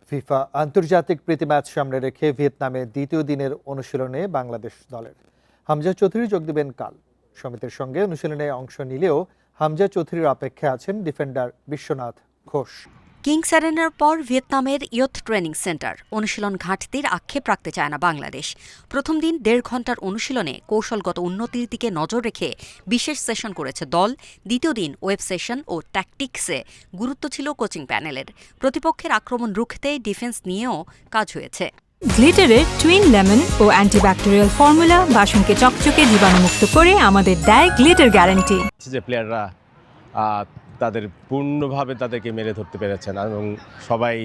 FIFA আন্তর্জাতিক প্রীতি match সামনে রেখে ভিয়েতনামে দ্বিতীয় দিনের অনুশীলনে বাংলাদেশ দলের হামজা চৌধুরী যোগ দেবেন কাল। সমিতির সঙ্গে অনুশীলনে অংশ নিলেও হামজা চৌধুরীর অপেক্ষায় আছেন ডিফেন্ডার বিশ্বনাথ ঘোষ। কিংস অ্যারেনার পর ভিয়েতনামের ইয়থ ট্রেনিং সেন্টার অনুশীলন ঘাটতির আক্ষেপ রাখতে চায় না বাংলাদেশ। প্রথম দিন ১.৫ ঘণ্টার অনুশীলনে কৌশলগত উন্নতির দিকে নজর রেখে বিশেষ সেশন করেছে দল। দ্বিতীয় দিন ওয়েব সেশন ও ট্যাকটিক্সে গুরুত্ব ছিল কোচিং প্যানেলের। প্রতিপক্ষের আক্রমণ রুখতে ডিফেন্স নিয়েও কাজ হয়েছে। গ্লিটারের টুইন লেমন ও অ্যান্টিব্যাকটেরিয়াল ফর্মুলা বাসনকে চকচকে জীবাণুমুক্ত করে আমাদের দেয় গ্লিটার গ্যারান্টি। যে প্লেয়াররা তাদের পূর্ণভাবে তাদেরকে মেরে ধরতে পেরেছেন এবং সবাই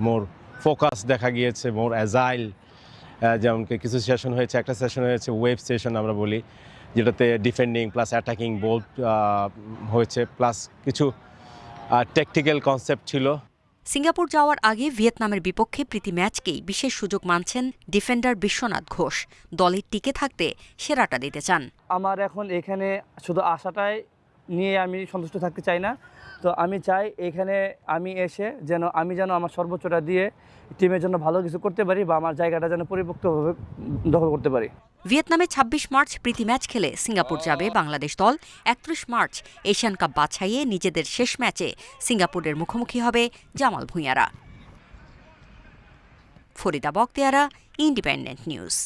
মোর ফোকাস দেখা গিয়েছে, মোর অ্যাজাইল। যেমন কিছু সেশন হয়েছে, একটা সেশন হয়েছে ওয়েব সেশন আমরা বলি, যেটাতে ডিফেন্ডিং প্লাস অ্যাটাকিং বোথ হয়েছে, প্লাস কিছু টেকটিক্যাল কনসেপ্ট ছিল। সিঙ্গাপুর যাওয়ার আগে ভিয়েতনামের বিপক্ষে প্রীতি ম্যাচকেই বিশেষ সুযোগ মানছেন ডিফেন্ডার বিশ্বনাথ ঘোষ। দলে টিকে থাকতে সেরাটা দিতে চান। আমার এখন এখানে শুধু আশাটাই নিয়ে আমি সন্তুষ্ট থাকতে চাই না। তো আমি চাই এখানে আমি এসে আমি যেন আমার সর্বোচ্চটা দিয়ে টিমের জন্য ভালো কিছু করতে পারি বা আমার জায়গাটা যেন পরিপক্তভাবে দখল করতে পারি। ভিয়েতনামে ২৬ মার্চ প্রীতি ম্যাচ খেলে সিঙ্গাপুর যাবে বাংলাদেশ দল। ৩১ মার্চ এশিয়ান কাপ বাছাইয়ে নিজেদের শেষ ম্যাচে সিঙ্গাপুরের মুখোমুখি হবে জামাল ভূঁইয়ারা। Farida Bakhtiara, independent news.